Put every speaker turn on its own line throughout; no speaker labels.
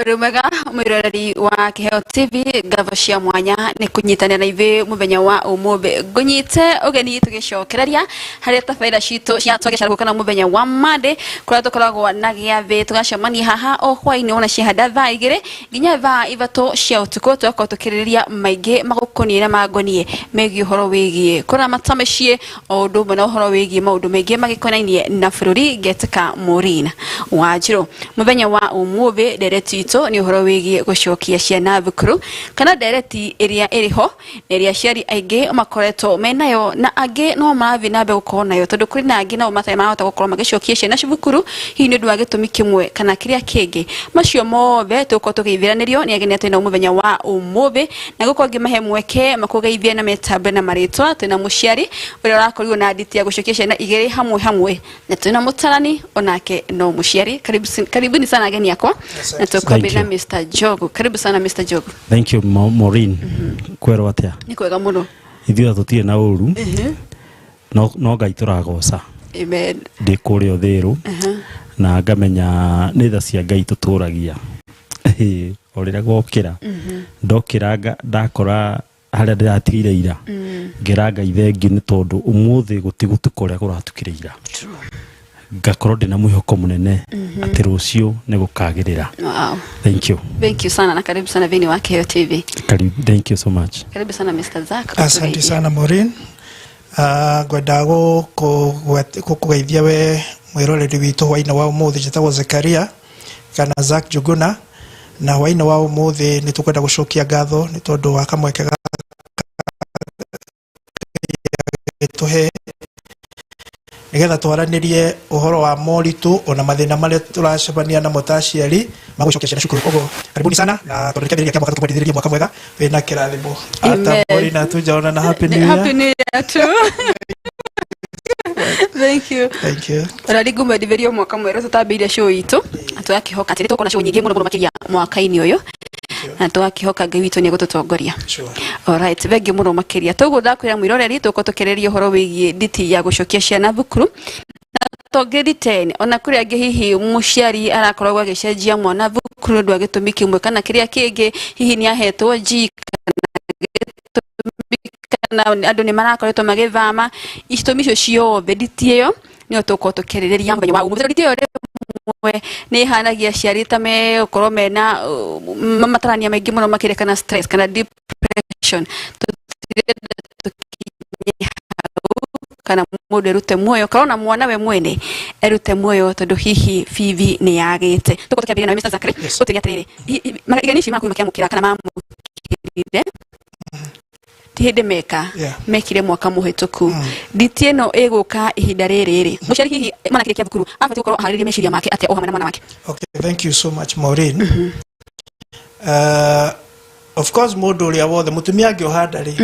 Rumega mwiroreri wa Kiheo TV gavashia mwanya ni kunyitanira na ive muthenya wa umuthi gunyite ugeni tugicokereria hari tafaida cito cia twagecara gukana muthenya wa Monday kuria tukoragwo na giathi tugacemania haha o hwaini ona cihanda thaa igiri nginya thaa ithatu cia utuku twako tukiriria maingi magukonie na magonie megie horo wigie kura matameshie o undu mwe na horo wigie maundu mengi magikonainie na bururi Getika Morina Wanjiru muthenya wa umuthi dereti ni horo wigie gucokia ciana thukuru kana dereti iria iriho iria ciari aige makoreto menayo na age no marathi na be gukorwo nayo tondu kuri na age na matai mahota gukorwo magicokia ciana cukuru hi ni ndu agitumi kimwe kana kiria kingi macio mothe tuko tugeithiranirio ni ageni atena muthenya wa umuthi na gukorwo ngimahe mweke makugeithia na metambe na maritwa tena muciari uria urakorirwo na nditi ya gucokia ciana igiri hamwe na tena mutarani onake no muciari karibuni sana ageni yakwa na tuko na Mr. Jogo. Karibu sana Mr. Jogo.
Thank you Maureen. Kwero atia?
Ni kwega muno.
Ithuĩ tutie na uru. No Ngai turagoca.
Amen.
Ndi kuri othiru. Na ngamenya nĩ tha cia Ngai tuturagia. Orira gokira. Ndokira ndakora haria ndiratigire ira. Ngira Ngai thengi ni tondu umuthi gutigutukoria kuratukire ira.
True.
Gakorwo ndina mwihoko munene ati rucio ne gukagirira.
Wow.
Thank you.
Thank you sana na karibu sana Vini wa Kiheo TV.
Karibu, thank you so much.
Karibu sana Mr. Zak.
Asante sana Maureen. Gwenda kugeithia we mwiroreri witu waina wa umuthi jitagwo Zekaria kana Zak Juguna na waina wa umuthi ni tukwenda gucokia ngatho ni tondu wa kamweke tuhe nigetha twaranirie uhoro wa moritu ona mathina maria turacemania na motaciari magucokia ciana cukuru kogo karibuni sana na turekereria kiambo tukwendithiriria mwaka mwega wina kirathimo ata bori na tujaona na happy new year.
Happy new year too. Thank you.
Thank you.
Radigu mwediverio mwaka mweru tutabiria show itu atuyakihoka atiri tukona show nyingi muno makiria mwaka-ini uyu na tuakihoka Ngai witu ni gututongoria.
Sure.
Alright, vengi muno makiria tuguda kwira mwiroreri tukotokereria horo wigie nditi ya gucokia ciana thukuru to grade 10 ona kuri age hihi muciari arakoragwa gicenjia mwana thukuru ndu agitumi kimwe kana kiria kingi hihi ni ahetwo G kana andu ni marakoretwo magithama itumi icio ciothe nditi iyo ni tukotokereria muthenya wa umuthi nditi iyo we ni hanagia ciari ta me ukorwo mena matarania maingi muno makirekana stress kana depression kana mundu erute muoyo kana mwana we mwene erute muoyo tondu hihi fivi ni yagite tukotokereria na Mr. Zakari utiria atiriri maganici maku makiamukira kana mamukirire hinde meka mekire mwaka muhituku nditie no eguka ihinda riri muciari hihi manakire kia thukuru afati gukorwo aharirie meciria make atia ohamwe na mwana wake.
Okay, thank you so much Maureen. Of course mundu uria wothe mutumia ngiohanda ri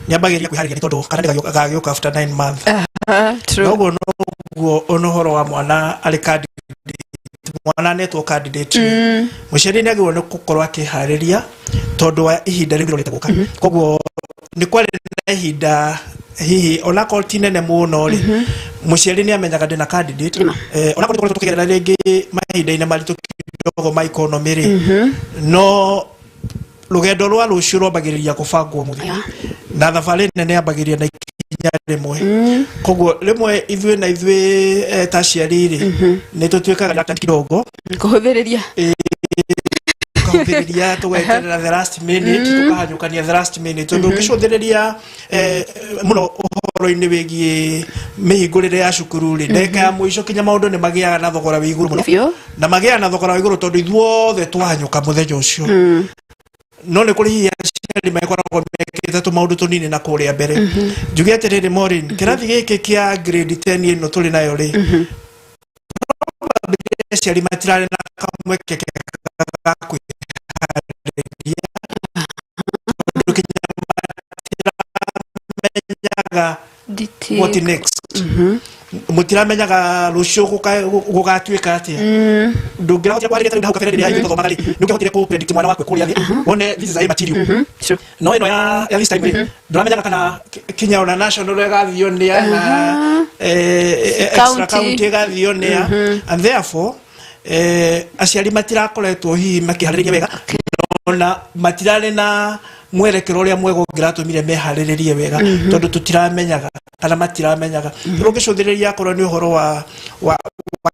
ni ambagiria kwihariria tondu kana gagioka after 9 months.
True.
Noguo onohoro wa mwana ari candidate mwana netwo candidate muciari ni agirwo ni gukorwo akihariria tondu wa ihinda riu rita koguo ni kwari na ihinda hihi ona koltinene muno ri muciari ni amenyaga ndina candidate ona ko tukigerera ringi mahinda-ini maritu kidogo ma economy ri no rugendo rwa rucio rwambagiriria kubangwo muthi na thabari nene ambagiria na ikinya rimwe koguo rimwe ithuĩ na ithuĩ ta ciari ri ni tutuikaga na kidogo
kuhuthiriria
kuhuthiriria tugeterera the last minute tukahanyukania the last minute tondu ukicũthĩrĩria muno uhoro-ini wigie mihingũrĩre ya cukuru ri ndeka ya mũico kinya maũndũ ni magiaga na thogora wa igũrũ muno na magiaga na thogora wa igũrũ tondu ithuothe twahanyuka muthenya ucio no ni kuri hiya ciari mekoragwo mekite tu maundu tunini na kuria mbere njuge atiriri Maureen kirathi giki kia grade 10 ino tuli nayo ri ciari matirare na kamweke kakwi what next mutiramenyaga rucio gugatuika atia ndungira hotia kwarĩria tari hau kabere rĩrĩa ithuĩ thomagari nĩũkĩhotire ku predict mwana waku kũrĩa thĩ one this is a material no ĩno ya this time ndũramenyaga kana kinya ona national ĩgathio nĩa na extra county ĩgathio nĩa and therefore aciari matirakoretwo hihi makiharĩrĩria wega na matirarĩ na mwerekero ũrĩa mwega ũngĩratũmire meharĩrĩrie wega tondũ tũtiramenyaga kana matiramenyaga rĩu ũngĩcũthĩrĩria akorwo nĩ ũhoro wa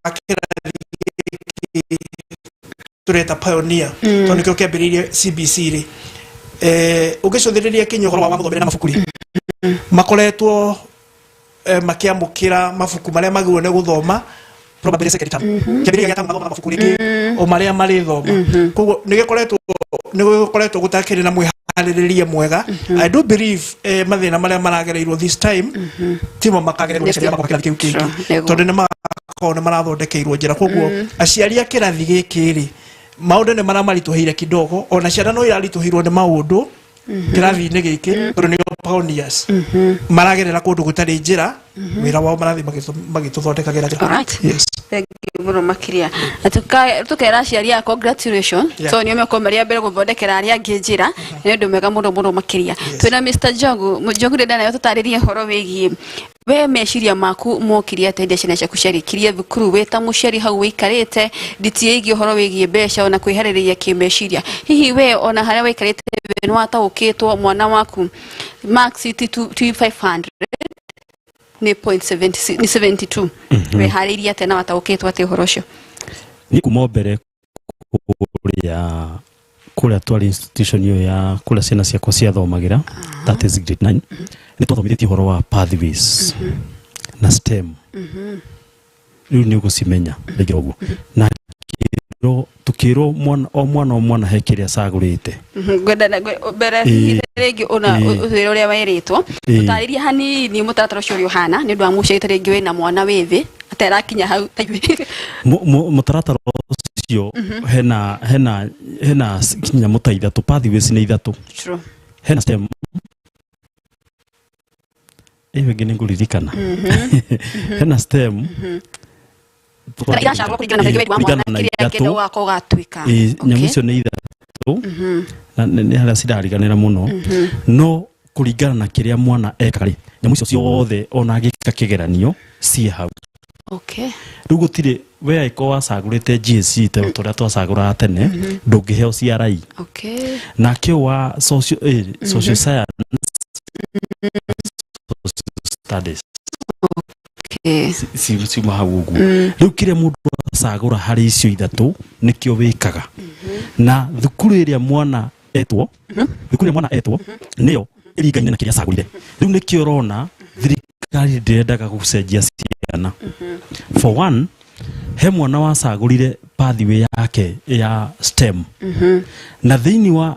kĩrathi tureta pioneer tondũ nĩkĩo kĩambĩrĩirie CBC rĩ ũngĩcũthĩrĩria Kenya ũhoro wa gũthomera na mabuku rĩ makoretwo makiamũkĩra mabuku marĩa magĩrĩirwo nĩ gũthoma probably second term kĩambĩrĩria gĩa tamu mabuku rĩngĩ o marĩa marĩ thoma koguo nĩgĩkoretwo gũtakĩrĩ na mwĩharĩrĩrie mwega I do believe mathĩna marĩa maragereirwo this time timo makagereirwo gũcaria makwa kĩrathi kĩu kĩngĩ tondũ nĩ magakorwo nĩ marathondekeirwo njĩra koguo aciari a kĩrathi gĩkĩ rĩ maũndũ nĩ maramaritũhĩire kidogo ona ciana no iraritũhĩirwo nĩ maũndũ kĩrathi-inĩ gĩkĩ tondũ nĩo pioneers maragerera kũndũ gũtarĩ njĩra wĩra wao marathi magĩtũthondekagĩra njĩra. Yes.
Mũno makĩria tukera aciari a congratulations so nĩo meko marĩa mbere gũthondekera arĩa angĩ njĩra nĩ ũndũ mwega mũno makĩria twĩna Mr. Njogu ndenda nayo tũtarĩrie horo wĩgiĩ we meciria maku mokire atendea ciana ciaku ciarĩkirie thukuru wĩ ta mũciari hau wĩikarĩte nditiĩgie horo wĩgiĩ mbeca ona kwĩharĩrĩria kĩmeciria hihi we ona harĩa wĩikarĩte nĩ wataũkĩtwo mwana waku marks 500 ni 72 wehariria tena wataũkĩtwo atĩ ũhoro ũcio
ni kuma mbere kuria twari institution yo ya kuria ciana ciakwa ciathomagira that is grade 9 ni twathomithĩtie ũhoro wa pathways na STEM rĩu nĩ ũgũcimenya rĩngĩ ũguo na tukirwo mwana he kĩrĩa acagũrĩte
ngwenda mbere rĩngĩ ona ũthĩro ũrĩa waĩrĩtwo tũtarĩria hanini mũtaratara ũcio ũrĩa ũhana nĩ ũndũ wa mũciari rĩngĩ wĩna mwana wĩthĩ atarakinya hau
mũtaratara ũcio hena kinya mũta ithatũ pathways nĩ ithatũ hena STEM ĩngĩ nĩ ngũririkana hena STEM nyamũ icio nĩ ithatũ na nĩ harĩa cirariganĩra mũno no kũringana na kĩrĩa mwana ekaga nyamũ icio ciothe ona agĩka kĩgeranio ciĩ hau rĩu gũtirĩ we aiko wacagũrĩte GSC tũrĩa twacagũraga tene ndũngĩheo CRE na kĩo wa social science studies ciuma hau ũguo rĩu kĩrĩa mũndũ acagũra harĩ icio ithatũ nĩkĩo wĩkaga na thukuru ĩrĩa mwana etwo nĩyo ĩringaine na kĩrĩa acagũrire rĩu nĩkĩo ũrona thirikari ndĩrendaga gũcenjia ciana for one he mwana wacagũrire pathway yake ya STEM na thĩinĩ wa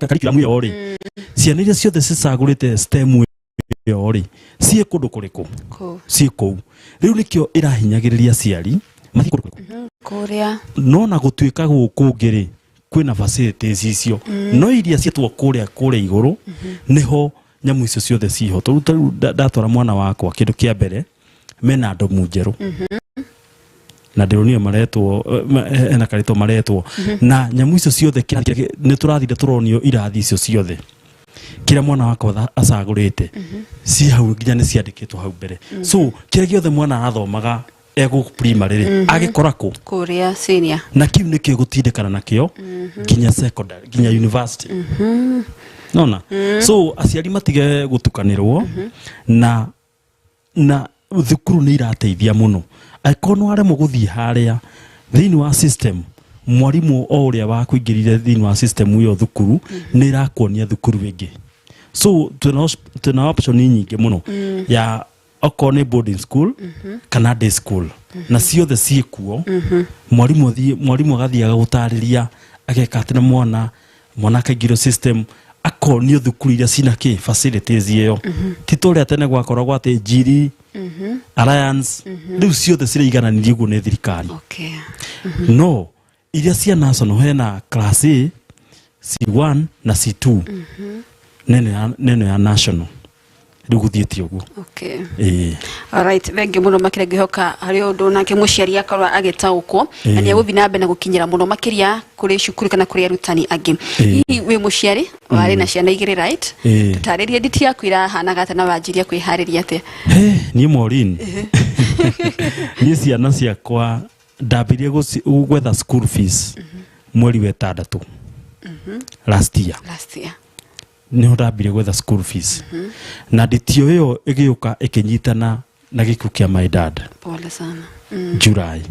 curriculum ĩyo rĩ ciana iria ciothe cicagũrĩte STEM yori ciĩ kũndũ kũrĩkũ ciĩ kũu rĩu nĩkĩo ĩrahinyagĩrĩria aciari mathiĩ kũndũ kũrĩa no na gũtuĩka gũkũ ngĩrĩ kwĩna facilities icio no iria cietwo kũrĩa igũrũ nĩho nyamũ icio ciothe ciho tondũ ndatwara mwana wakwa kĩndũ kĩa mbere mena ndomu njerũ na ndĩronio maretwo ena karĩtwo maretwo na nyamũ icio ciothe nĩ tũrathire tũronio irathi icio ciothe kila mwana wakwa acagũrĩte si hau nginya nĩ ciandĩkĩtwo hau mbere so kĩrĩa gĩothe mwana athomaga ego primary agĩkora kũrĩa senior na kiu nĩkĩo gũtindĩkana nakĩo nginya secondary nginya university nona so aciari matige gũtukanĩrwo na thukuru nĩ irateithia mũno aikono aremwo gũthiĩ harĩa thĩinĩ wa system mwarimu o ũrĩa wa kũingĩrire thĩinĩ wa system ĩyo thukuru nĩ irakuonia thukuru ĩngĩ so tuna option nyingĩ mũno ya okorwo nĩ boarding school kana day school na ciothe ciĩkuo mwarimu agathiaga gũtarĩria ageka atĩ na mwana akaingĩrio system akonio thukuru iria cina kĩ facilities ĩyo ti tũrĩa tene gwakoragwo atĩ Njiri Alliance rĩu ciothe ciraigananirio ũguo nĩ thirikari no iria cia national hena class A C1 na C2 neno ya national ruguthiete uguo
okay alright vengi muno makire gihoka hari undu nake muciari akorwa agitaukwo na ni agubinambe na gukinyira muno makiria kuri cukuru kana kuri arutani angi wi muciari wari na ciana igiri right tutaririe nditi yakwira hana gata na wanjiria kwihariria ate
ni Maureen ni ciana ciakwa ndabirie gwetha school fees mweri wa 6 last year niho ndambire gwetha school fees na nditio iyo igiuka ikinyitana na gikuo kia my dad
pole sana
July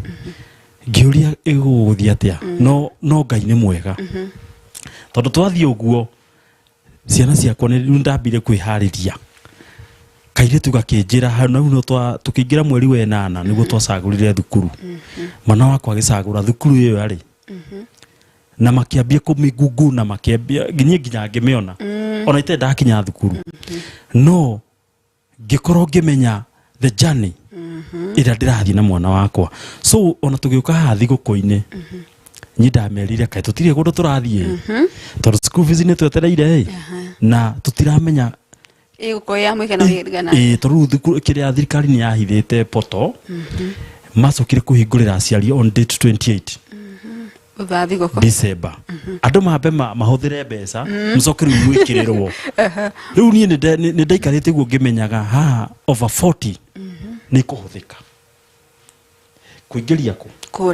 ngiuria iguguthia atia no Ngai ni mwega tondu twathie uguo ciana ciakwa ni ndambire kwihariria kairitu gakinjira hau no tukiingira mweri wa 8 niguo twacagurire thukuru mwana wakwa agicagura thukuru iyo yari na makiambia kumigungu na makiambia nginya ngimeona ona ite ndakinya thukuru no ngikorwo ngimenya the journey ira ndirathie na mwana wakwa so ona tugiuka hathi gukoine nyidamerire kai tutire gundu turathie tondu school fees ni twetereire na tutiramenya
igukoya mwikana wirigana
tondu thukuru kiria thirikari ni yahithite poto macokire kuhingurira aciari on date 28 December andu mambe mahuthire mbeca mucokeru gwikirirwo riu ni ndaikarite guo ngimenyaga ha over 40 ni kuhuthika kuingiria ku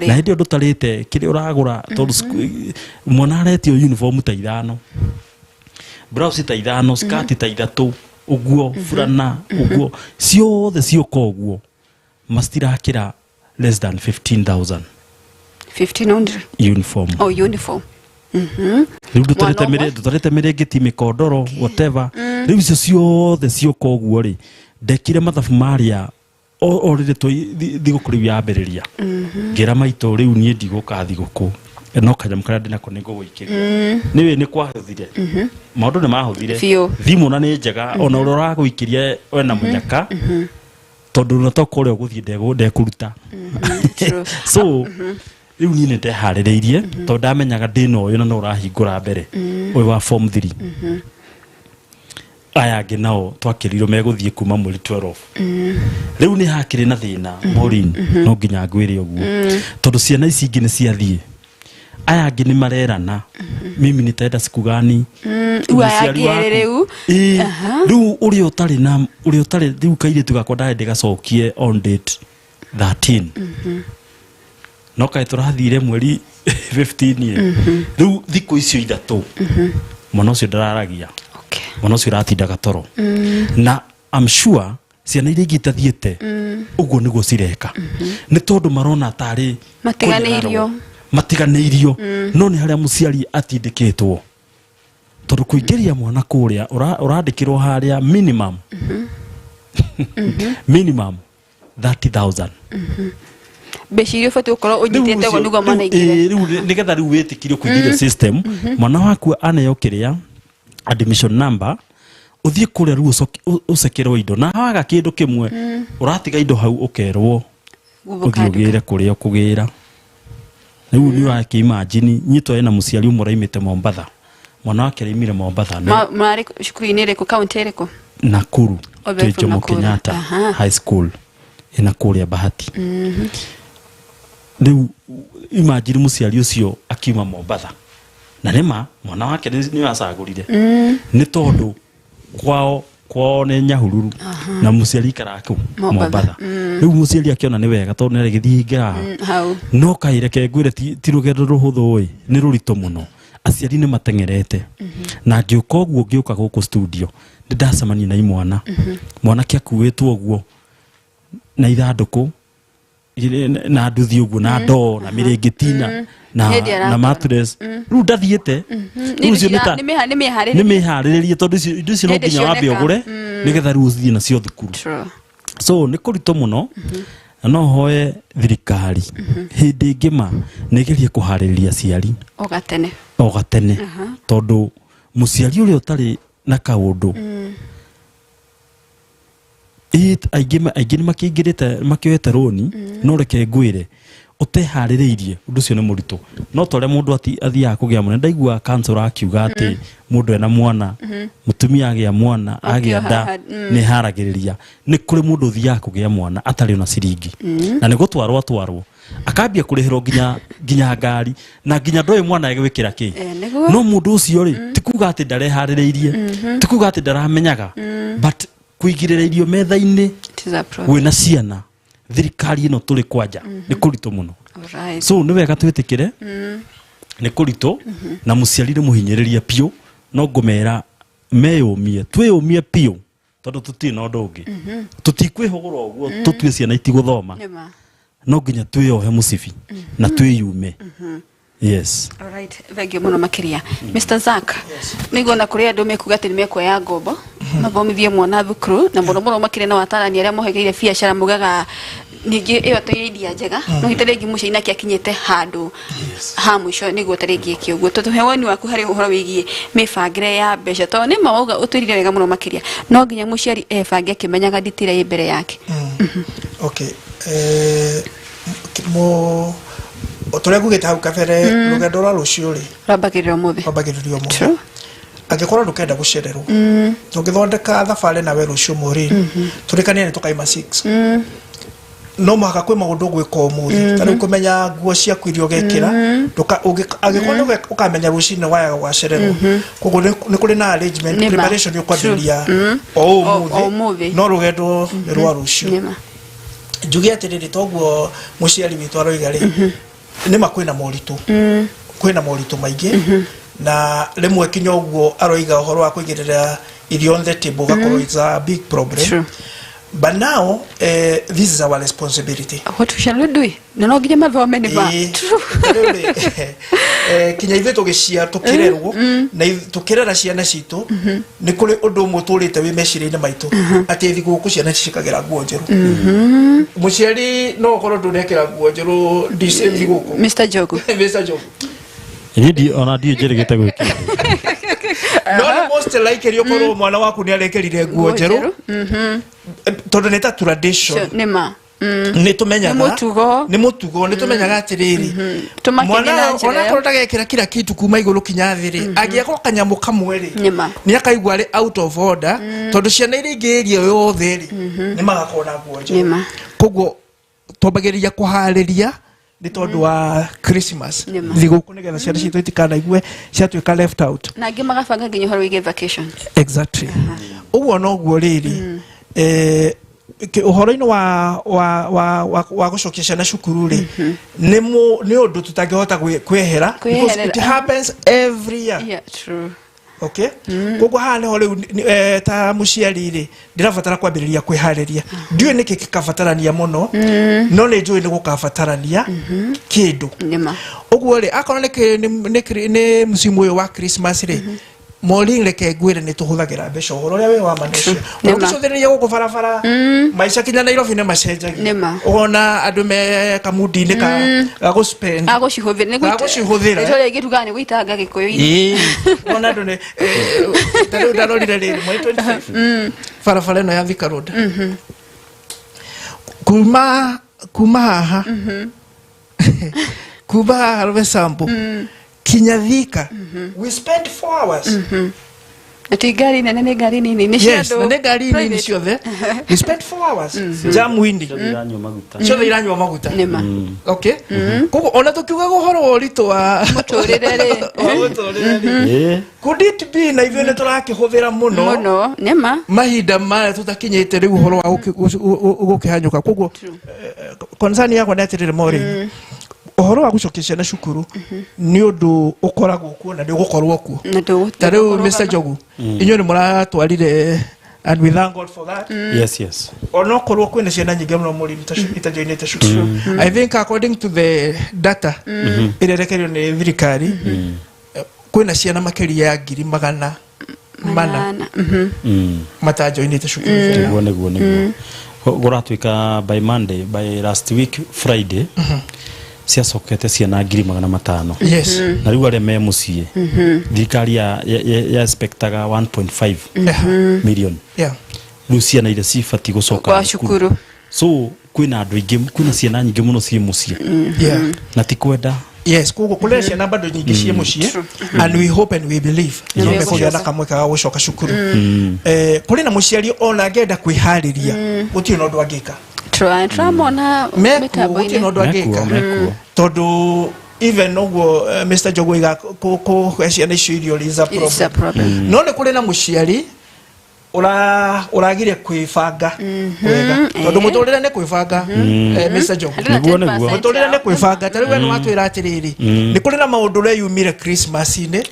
na hindi ndutarite kiri uragura tondu mwana aretio uniform ta 5 blouse ta 5 skirt ta 3 uguo furana uguo ciothe cioka uguo mastirakira less than 15,000
1500
uniform
uniform
riu ndutarite mirengeti mikondoro whatever riu icio ciothe cioka uguo ri ndekire mathabu maria orire thigukuri ya mberiria ngira maito riu nie ndiguka thiguku no kanyam kana ndinako nigugwikiria niwe ni kwahuthire maundu ni mahuthire thimu na ni njega ona urora guikiria wena munyaka tondu na tokore guthie ndekuruta so riu nie ni ndehaririirie tondu ndamenyaga ndino uyu na no urahingura mbere uyu wa form 3 aya angi nao twakirirwo meguthie kuma mweri 12 riu ni hakiri na thina Maureen no nginya ngwire uguo tondu ciana ici ingi ni ciathie aya angi ni marerana mimi nitaenda siku gani
riu
urio utari riu kaire tugakwa ndaende gacokie on date 13 no kai turathire mweri 15 riu thiku icio 3 mwana ucio ndararagia mwana ucio ratindaga toro na I'm sure ciana iria igitathiete uguo niguo cireka ni tondu marona tari matiganeirio no ni haria muciari atindikitwo tondu kuingiria mwana kuria urandikirwo haria minimum 30,000
beshirio fatu ukoro unyitete go niguo mwana igire
riu nigetha riu wetikirio kuingiria system mwana waku anayokiria admission number uthie kuria riu ucekerwo indo na hawaga kindu kimwe uratiga indo hau ukerwo uthigire kuria kugira riu ni wake imagine nyito ena muciari umuraimite Mombatha mwana wake arimire Mombatha no
mari shukuru inere ku county ereko
Nakuru Jomo Kenyatta High School ina kuria Bahati riu imagine muciari ucio akiuma Mombatha na nema mwana wake ni wacagurire ni tondu kwao ni Nyahururu na muciari karaku Mombatha riu muciari akiona ni wega tondu ni githingera no kaireke ngwire ti rugendo ruhuthu ni rurito muno aciari ni matengerete na ngiuka uguo ngiuka guku studio ndacemania na imwana mwana kiakuwetwo uguo na ithanduku na nduthi uguo na ndo na mirengetina na mattress riu ndathiete ucio ni mihariririe tondu icio no nginya wambe ugure nigetha riu uthie nacio thukuru so ni kurito muno no hoye thirikari hindi ngima nigerie kuhaririria ciari ogatene tondu muciari uria utari na kaundu aingĩ makĩingĩrĩte makĩoete roni no reke ngwĩre utehaririirie undu cio ni murito no tore mundu athiaga kugia mwana ndaigua counselor akiuga ati mundu ena mwana mutumia agia mwana agia nda ni haragiriria ni kuri mundu thiaga kugia mwana atari ona ciringi na ni gutwarwo akambia kurihiro ginya ngari na ginya ndoe mwana agwikira ki no mundu ucio ri tikuga ati ndarehaririirie tikuga ati ndaramenyaga but kuigirireirio metha-ini wina ciana thirikari ino turi kwanja ni kurito muno so ni wega twitikire ni kurito na muciarire muhinyiriria pio no ngumera meyumie twiyumie pio tondu tuti no ndungi tutikwihugura uguo tutue ciana itiguthoma no nginya twiyohe mucibi na twiyume yes
alright thank muno makiria Mr. Zack nigona kuria andu mekuga ati nimekuoya ngombo mathomithie mwana thukuru na muno makiria na watarani aria mohegeire biashara mugaga ningi iyo toyidia njega no hitarengi mucaina kiakinyete handu ha mwisho niguo tarengi kiugo tutuhewani waku hari uhoro wigie mifangire ya mbeca to ni mauga utwirire wega muno makiria no nginya muciari ebange kimenyaga ditire imbere yake
okay otoregu hau kabere rugendo rwa rucio ri
rambagiriro muthe
true agikorwo ndukenda gucererwo tungithondeka thabari nawe rucio muri turikania ni tukaima 6 no maka kwe maundu gwika umuthi tari kumenya nguo cia kwirio gekira agikorwo ukamenya rucio ni waya gwacererwo koguo ni kuri na arrangement preparation yo kwambiria umuthi no rugendo rwa rucio njugi atiriri toguo muciari witu aroiga ri ni makwina moritu kwina moritu maingi na rimwe kinya uguo aroiga uhoro wa kwigirira irio on the table gakoro is a big problem but now this is our responsibility.
What shall we do? No nginya mathome ni ba
kinya ithe tugicia tukirerwo na tukirera ciana citu ni kuri undu muturite wi meciria-ini maitu ati thiguku ciana cikagira nguo njeru muciari no korwo ndunekira nguo njeru ndise thiguku
Mr. Jogu
Hindi ona dio jerigete gwiki
no most likely yokorwo mwana waku ni arekerire nguo njeru tondu neta tradition
nima
ni tumenyaga ni mutugo ni tumenyaga atiriri mwana ona protagekira kila kitu kuma iguru kinya thiri agiako kanyamu kamwe ri ni akaigwa ri out of order tondu ciana iri ngiria yothe ri ni magakona nguo njeru koguo twambagiria kuhariria ni tondu wa Christmas thiguku nigetha ciana citu itikana igwe ciatuika left out
na ngi magabanga nginya horo wige vacation
exactly uguo no guo riri uhoro-ini wa gucokia ciana cukuru ri ni undu tutangihota kwehera because it happens every year.
Yeah, true.
Okay? Koguo haha niho riu ta muciari ri ndirabatara kwambiriria kwihariria ndiwe niki kikabatarania muno no ni njui ni gukabatarania kindu uguo ri akona ni musimu uyu wa Christmas ri Morning reke gwire ni tuhuthagira mbeca uhoro ria we wa manesha ukicothiriria guku barabara maica kinya Nairobi ne macenjagia ona andu me kamudi-ini ka go spend agucihuthira
ico ringi tugani gwitanga gikuyu
ona andu ne ndarorire riri mweri 25 barabara ino ya Thika Road kuma haha kuba harve sample kinya Thika we spent 4 hours
ati gari nene gari nini ni
yes nene gari nini ciothe we spent 4 hours jam windi ciothe iranywa maguta okay koguo ona tukiuga guhoro urito wa
muturire ri
could it be na ivyo turakihuthira muno
nema
mahinda mara tutakinyite riu uhoro wa gukihanyuka koguo concern yako natirire mori uhoro wa gucokia ciana cukuru ni undu ukoragwo kuo na ndigukorwo kuo tariu Mr. Jogu inyo ni muratwarire and we thank God for that
yes
ono korwo kwina ciana nyingi muno muri itajoinite cukuru I think according to the data irerekerio ni thirikari kwina ciana makiria ya 100,000 matajoinite cukuru
guo guratuika by Monday by last week Friday ciacokete ciana 500,000
yes
na riu aria me mucie thirikari ya expectaga 1.5 million
yeah
riu ciana iria cibati gucoka
kwa cukuru
so kwina andu ingi kwina ciana nyingi muno ci mucie na ti kwenda
yes kugo kule ciana bado nyingi cie mucie and we hope and we believe ndio kuja na kamwe ka gucoka cukuru kuli na muciari ona ngenda kwihariria guti no ndwangika
tramona
metambo guti no ndwangika tondu even noguo Mr. Jogoiga ko ciana icio irio is a problem no ne kuli na muciari uragire kwifanga wega tondu muturire ne kwifanga Mr. Jogo muturire ne kwifanga tari we no watwira atiriri ni kuri na maundu re yumire Christmas ine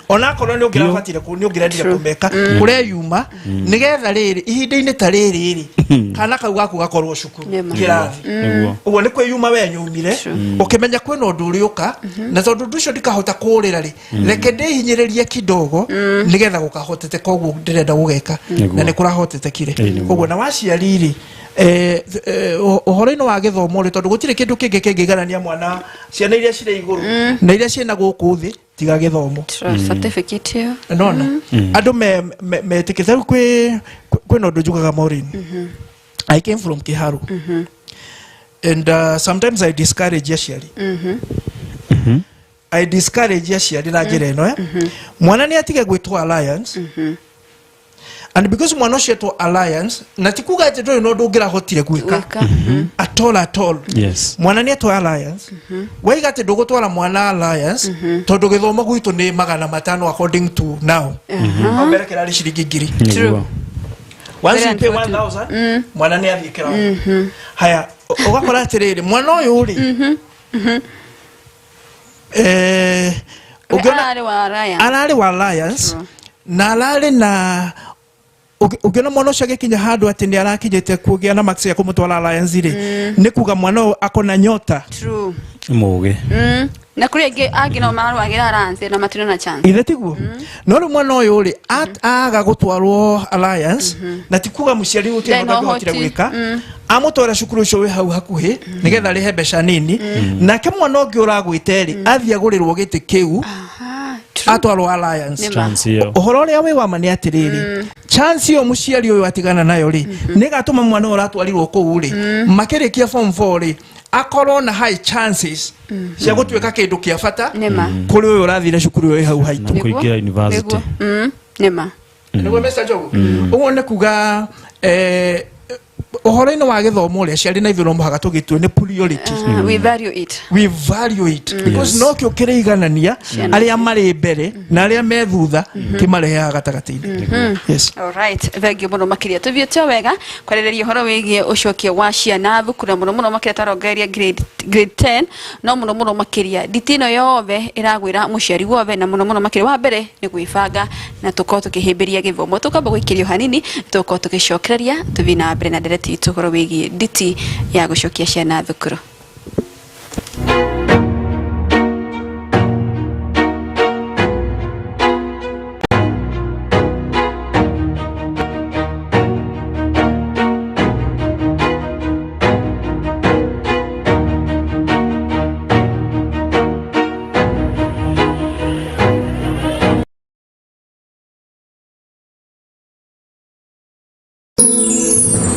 ona korwo ni ugira fatire ku ni ugira ndire kumeka kure yuma nigetha riri ihinda-ini ta riri kana kau gaku gakorwo cukuru kirathi uguo ni kwiyuma we nyumire ukimenya kwina undu uriuka na tondu ndu cio ndikahota kurira ri reke ndihinyiririe kidogo nigetha gukahotete koguo ndirenda gugeka na ni kurahotete kire koguo na waciariri uhoro-ini wa githomo ri tondu gutire kindu kingi kingiganania mwana ciana iria cire iguru na iria ciena guku thi tiga githomo
certificate
nona andu metikite kwina undu njugaga Maureen I came from Kiharu and sometimes I discourage aciari I discourage aciari na njira ino mwana ni atige gwitwa Alliance and because mwana ucio to Alliance na tikuga ati ndo no ndungira hotire gwika at all
yes
mwana ni to Alliance waiga ati ndugutwara mwana Alliance tondu githomo gwitu ni 500 according to now no mbere kirari ciringi ngiri once you pay 1000 mwana ni athikira haya ugakora atiriri mwana uyu uri arari wa Alliance na arari na ugiona mwana ucio agikinya handu ati ni arakinyite kugia na max ya kumutwara Alliance ri ni kuga mwana akona nyota
true
muge
na kuri agi no maru agira Alliance na matino na chance
ithe tiguo no ri mwana uyu ri aga gutwarwo Alliance na tikuga muciari uti no ngotire gwika amutwara cukuru ucio we hau hakuhi nigetha rihe mbeca nini nake mwana ungi uragwite ri athia gurirwo giti kiu atwarwo Alliance uhoro ria we wama ni atiriri chance yo muciari uyu atigana nayo ri nigatuma mwana uratwarirwo kuu ri makirikia form 4 ri akorwo na high chances cia gutwika kindu kia bata kuri uyu urathire cukuru uyu hau haitu
kuingira university
nema
niguo Mr. Jogo uguo ni kuga uhoro-ini wa githomo uria ciari na ithuĩ no mũhaka tũgĩtue nĩ priority we value it because no kĩo kĩrĩiganania arĩa marĩ mbere na arĩa me thutha kĩmarehaga gatagatĩ-inĩ yes
alright thank you mũno makĩria tũthiĩte wega kwarĩrĩria ũhoro wĩgiĩ ũcokia wa ciana thukuru mũno mũno makĩria twarongereria grade 10 no mũno mũno makĩria nditino yothe ĩragwĩra mũciari wothe na mũno mũno makĩria wa mbere nĩ gwĩbanga na tũkorwo tũkĩhĩmbĩria gĩthomo tũkamba gũikĩrio hanini tũkorwo tũgĩcokereria tũthiĩ na mbere na ndereti tũkorwo wĩgiĩ nditi ya gũcokia ciana thukuru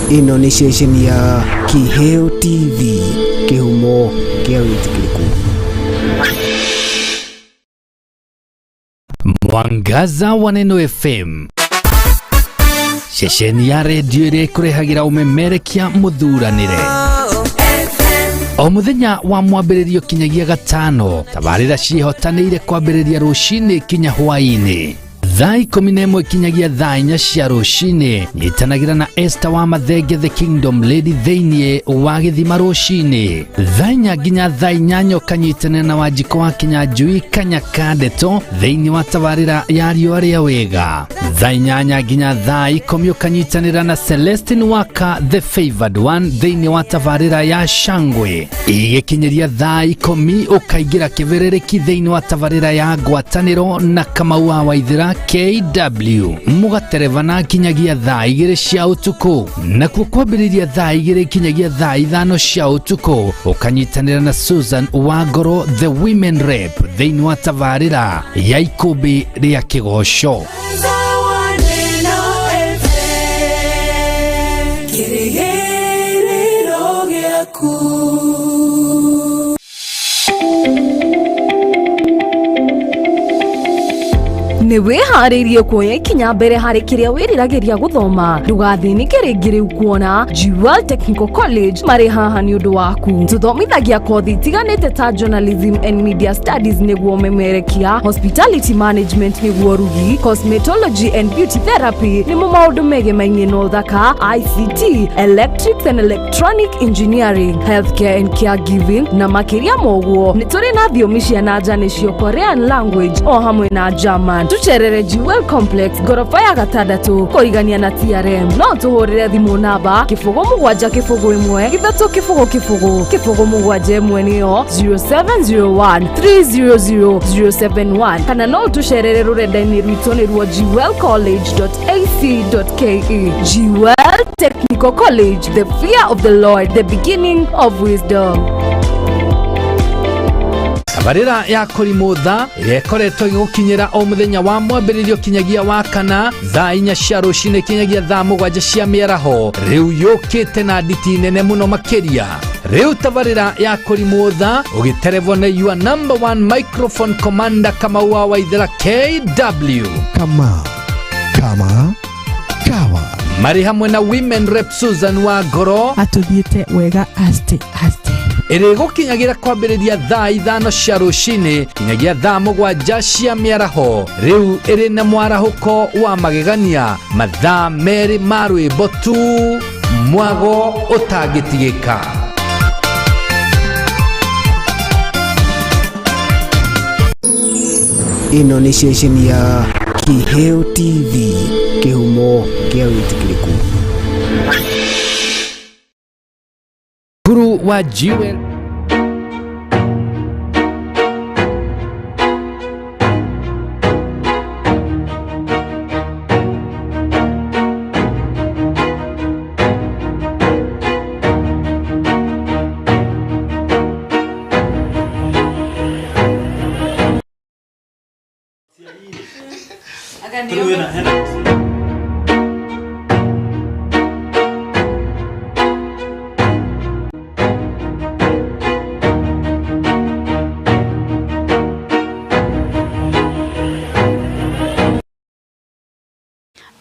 ino ni ceceni ya Kiheo TV kihumo kia witikiriku
Mwangaza wa Neno FM ceceni ya redio ĩrĩa ĩkũrehagira umemerekia muthuranire o muthenya wa mwambĩrĩrio kinyagia gatano tabarĩra ciĩhotanĩire kwambĩrĩria rũcinĩ kinya hwaĩ-inĩ thaa 11 kinyagia thaa 4 cia rũcinĩ nyitanagĩra na Esther wa Mathenge the Kingdom Lady thĩinĩ wa gĩthima rũcinĩ thaa 4 nginya thaa 8 kanyitanĩra na Wanjiko wa Kinyanjui Kanyaka Ndeto thĩinĩ wa tabarĩra ya riũa rĩa wega thaa 8 nginya thaa 10 kanyitanĩra na Celestine Waka the Favored One thĩinĩ wa tabarĩra ya Shangwe igĩkinyĩria thaa 10 ũkaingĩra kĩberereki thĩinĩ wa tabarĩra ya ngwatanĩro na Kamau wa Waithĩra KW mugaterevana kinyagia thaa 2 cia utuku na kwambĩrĩria thaa 2 kinyagia thaa 5 cia utuku ukanyitanĩra na Susan Wangoro the Women Rep thĩinĩ wa tabarĩra ya ikũmbĩ rĩa kĩgoco
nĩ wĩharĩirie kuoya ikinya mbere harĩ kĩrĩa wĩriragĩria gũthoma. Ndũgathinĩke rĩngĩ rĩu kuona Jewel Technical College marĩ haha nĩ ũndũ waku. Tũthomithagia kothi itiganĩte ta journalism and media studies nĩguo ũmemerekia, hospitality management nĩguo ũrugi, cosmetology and beauty therapy nĩmo maũndũ megemainie na ũthaka, ICT, electrics and electronic engineering, healthcare and caregiving na makĩria moguo. Nĩ tũrĩ na thiomi cia nanja nĩcio Korean language o hamwe na German. Tucerere Jewel Complex gorofa ya 6 kũrigania na TRM. No tũhũrĩre thimũ namba 0771 300 nĩyo 0701 300 071 kana no tucerere rũrenda-inĩ rwitũ nĩruo jewelcollege.ac.ke. Jewel Technical College, the fear of the Lord, the beginning of wisdom.
Tabarĩra ya kũrimũtha ĩrĩa ĩkoretwo ĩgũkinyĩra o mũthenya wa mwambĩrĩrio kinyagia wa kana thaa 4 cia rũcinĩ kinyagia thaa 7 cia mĩaraho rĩu yũkĩte na nditi nene mũno makĩria. Rĩu tabarĩra ya kũrimũtha ũgĩterevwo nĩ your number 1 microphone commander Kamau wa Waithera KW. Kama marĩ hamwe na women rep Susan wa Ngoro
atũthiĩte wega aste
ĩrĩ gũkinyagira kwambĩrĩria thaa 5 cia rũcinĩ kinyagia thaa 7 cia mĩaraho rĩu ĩrĩ na mwarahũko wa magegania mathaa merĩ ma rwĩmbo tu mwago ũtangĩtigĩka.
Ĩno nĩ ceceni ya Kiheo TV, kĩhumo kĩa wĩtĩkĩrĩku.
Guru wa Jewel